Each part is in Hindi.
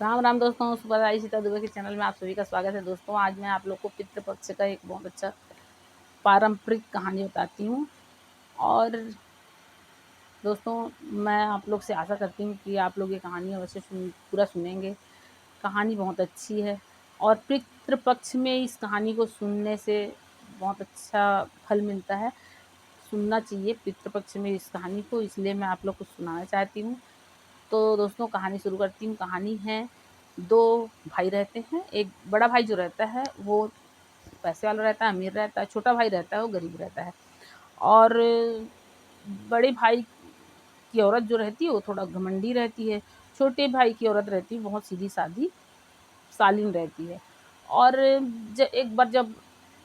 राम राम दोस्तों, सुपरदाई सीता दुबे के चैनल में आप सभी का स्वागत है। दोस्तों, आज मैं आप लोग को पितृपक्ष का एक बहुत अच्छा पारंपरिक कहानी बताती हूँ। और दोस्तों, मैं आप लोग से आशा करती हूँ कि आप लोग ये कहानी अवश्य पूरा सुनेंगे। कहानी बहुत अच्छी है और पितृपक्ष में इस कहानी को सुनने से बहुत अच्छा फल मिलता है। सुनना चाहिए पितृपक्ष में इस कहानी को, इसलिए मैं आप लोग को सुनाना चाहती हूँ। तो दोस्तों, कहानी शुरू करती हूँ। कहानी है, 2 भाई रहते हैं। एक बड़ा भाई जो रहता है वो पैसे वाला रहता है, अमीर रहता है। छोटा भाई रहता है वो गरीब रहता है। और बड़े भाई की औरत जो रहती है वो थोड़ा घमंडी रहती है। छोटे भाई की औरत रहती है बहुत सीधी-सादी, शालीन रहती है। और एक बार जब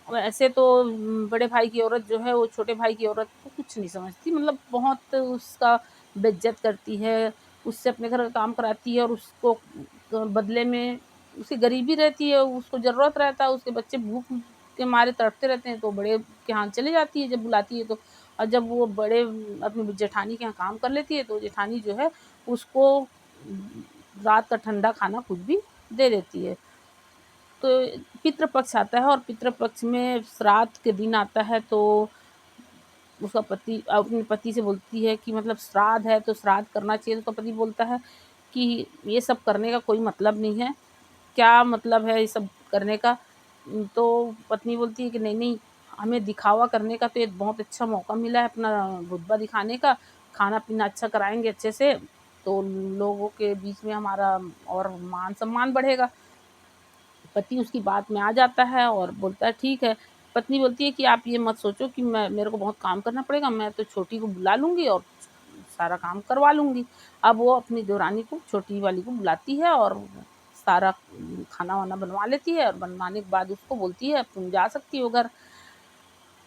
वैसे तो बड़े भाई की औरत जो है वो छोटे भाई की औरत को कुछ नहीं समझती, मतलब बहुत उसका बेइज्जत करती है, उससे अपने घर का काम कराती है और उसको बदले में उसकी गरीबी रहती है, उसको ज़रूरत रहता है, उसके बच्चे भूख के मारे तड़पते रहते हैं तो बड़े के यहाँ चली जाती है जब बुलाती है तो। और जब वो बड़े अपनी जेठानी के यहाँ काम कर लेती है तो जेठानी जो है उसको रात का ठंडा खाना कुछ भी दे देती है। तो पितृपक्ष आता है और पितृपक्ष में श्राद्ध के दिन आता है तो उसका पति अपने पति से बोलती है कि मतलब श्राद्ध है तो श्राद्ध करना चाहिए। तो उसका पति बोलता है कि ये सब करने का कोई मतलब नहीं है, क्या मतलब है ये सब करने का? तो पत्नी बोलती है कि नहीं, हमें दिखावा करने का तो एक बहुत अच्छा मौका मिला है अपना रुतबा दिखाने का, खाना-पीना अच्छा कराएँगे अच्छे से, तो लोगों के बीच में हमारा और मान-सम्मान बढ़ेगा। पति उसकी बात में आ जाता है और बोलता है ठीक है। पत्नी बोलती है कि आप ये मत सोचो कि मेरे को बहुत काम करना पड़ेगा, मैं तो छोटी को बुला लूँगी और सारा काम करवा लूँगी। अब वो अपनी देवरानी को, छोटी वाली को बुलाती है और सारा खाना-वाना बनवा लेती है और बनवाने के बाद उसको बोलती है, अब तुम जा सकती हो घर।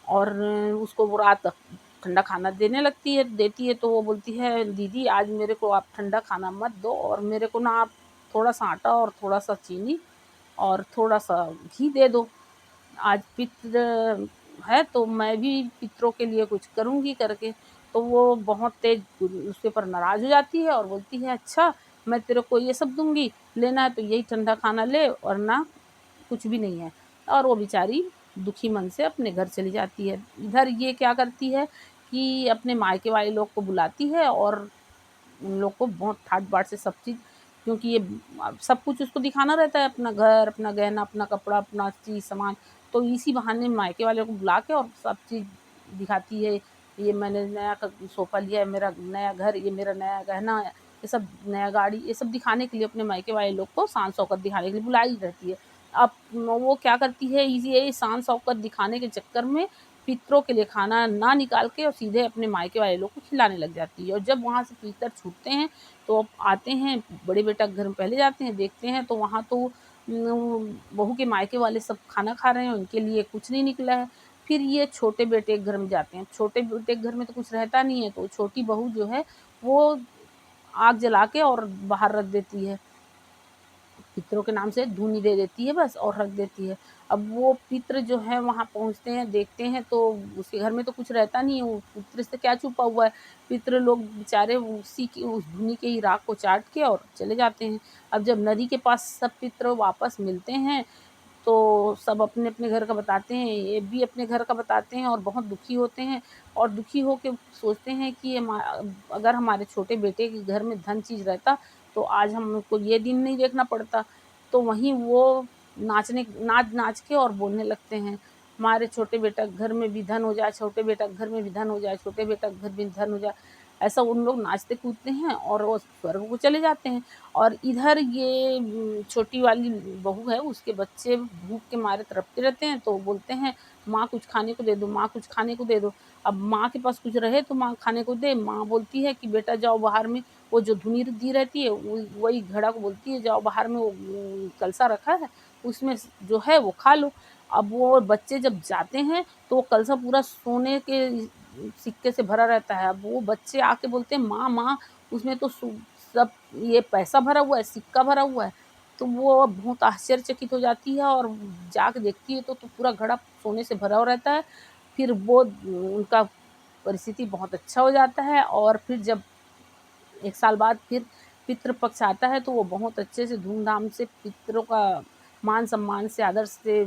और उसको वो रात ठंडा खाना देती है तो वो बोलती है, दीदी आज मेरे को आप ठंडा खाना मत दो और मेरे को ना आप थोड़ा-सा आटा और थोड़ा-सा चीनी और थोड़ा-सा घी दे दो। आज पितृ है तो मैं भी पितरों के लिए कुछ करूँगी करके। तो वो बहुत तेज़ उसके ऊपर नाराज़ हो जाती है और बोलती है, अच्छा मैं तेरे को ये सब दूँगी, लेना है तो यही ठंडा खाना ले वरना कुछ भी नहीं है। और वो बेचारी दुखी मन से अपने घर चली जाती है। इधर ये क्या करती है कि अपने मायके वाले लोग को बुलाती है और उन लोग को बहुत ठाट-बाट से सब चीज़, क्योंकि ये सब कुछ उसको दिखाना रहता है, अपना घर, अपना गहना, अपना कपड़ा, अपना चीज़ सामान। तो इसी बहाने मायके वाले को बुला के और सब चीज़ दिखाती है। ये मैंने नया सोफ़ा लिया है, मेरा नया घर, ये मेरा नया गहना, ये सब नया गाड़ी, ये सब दिखाने के लिए अपने मायके वाले लोग को शान-शौकत दिखाने के लिए बुलाई रहती है। अब वो क्या करती है, ये शान-शौकत दिखाने के चक्कर में पितरों के लिए खाना ना निकाल के और सीधे अपने मायके वाले लोग को खिलाने लग जाती है। और जब वहाँ से पितर छूटते हैं तो अब आते हैं, बड़े बेटा के घर में पहले जाते हैं, देखते हैं तो वहाँ तो बहू के मायके वाले सब खाना खा रहे हैं, उनके लिए कुछ नहीं निकला है। फिर ये छोटे बेटे के घर में जाते हैं, छोटे बेटे के घर में तो कुछ रहता नहीं है, तो छोटी बहू जो है वो आग जला के और बाहर रख देती है। पितरों के नाम से धूनी दे देती है बस और रख देती है। अब वो पितर जो है वहाँ पहुँचते हैं, देखते हैं तो उसके घर में तो कुछ रहता नहीं है, वो पितर से क्या छुपा हुआ है। पितर लोग बेचारे उसी की उस धूनी के ही राख को चाट के और चले जाते हैं। अब जब नदी के पास सब पितर वापस मिलते हैं तो सब अपने-अपने घर का बताते हैं, ये भी अपने घर का बताते हैं और बहुत दुखी होते हैं और दुखी होके सोचते हैं कि अगर हमारे छोटे बेटे के घर में धन चीज़ रहता, तो आज हमको ये दिन नहीं देखना पड़ता। तो वहीं वो नाच-नाच के और बोलने लगते हैं, हमारे छोटे बेटा के घर में भी धन हो जाए, छोटे बेटा के घर में भी धन हो जाए, छोटे बेटा के घर में धन हो जाए। ऐसा उन लोग नाचते कूदते हैं और वो स्वर्ग को चले जाते हैं। और इधर ये छोटी वाली बहू है, उसके बच्चे भूख के मारे तड़पते रहते हैं, तो बोलते हैं, माँ कुछ खाने को दे दो, माँ कुछ खाने को दे दो। अब माँ के पास कुछ रहे तो माँ खाने को दे, माँ बोलती है कि बेटा जाओ बाहर में, वो जो धुनी दी रहती है, वही घड़ा को बोलती है, जाओ बाहर में वो कलसा रखा है, उसमें जो है वो खा लो। अब वो बच्चे जब जाते हैं, तो वो कलसा पूरा सोने के सिक्के से भरा रहता है। अब वो बच्चे आके बोलते हैं, माँ, माँ उसमें तो सब ये पैसा भरा हुआ है, सिक्का भरा हुआ है। तो वो बहुत आश्चर्यचकित हो जाती है और जाके देखती है तो पूरा घड़ा सोने से भरा हुआ रहता है। फिर वो उनका परिस्थिति बहुत अच्छा हो जाता है और फिर जब 1 साल बाद फिर पितृपक्ष आता है तो वो बहुत अच्छे से धूमधाम से पितरों का मान सम्मान से आदर से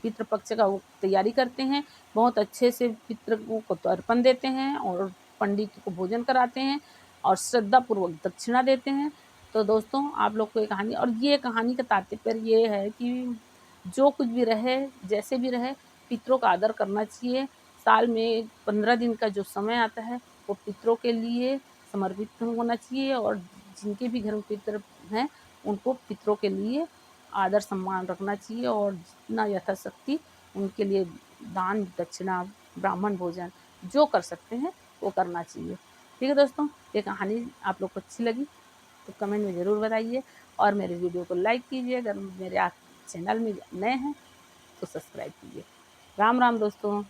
पितृपक्ष का वो तैयारी करते हैं। बहुत अच्छे से पितरों को तर्पण देते हैं और पंडित को भोजन कराते हैं और श्रद्धापूर्वक दक्षिणा देते हैं। तो दोस्तों आप लोग को ये कहानी, और ये कहानी का तात्पर्य ये है कि जो कुछ भी रहे, जैसे भी रहे, पितरों का आदर करना चाहिए। साल में 15 दिन का जो समय आता है वो पितरों के लिए समर्पित होना चाहिए और जिनके भी घर में पितर हैं उनको पितरों के लिए आदर सम्मान रखना चाहिए और जितना यथाशक्ति उनके लिए दान दक्षिणा ब्राह्मण भोजन जो कर सकते हैं वो करना चाहिए। ठीक है दोस्तों, ये कहानी आप लोग को अच्छी लगी तो कमेंट में ज़रूर बताइए और मेरे वीडियो को लाइक कीजिए। अगर मेरे आप चैनल में नए हैं तो सब्सक्राइब कीजिए। राम राम दोस्तों।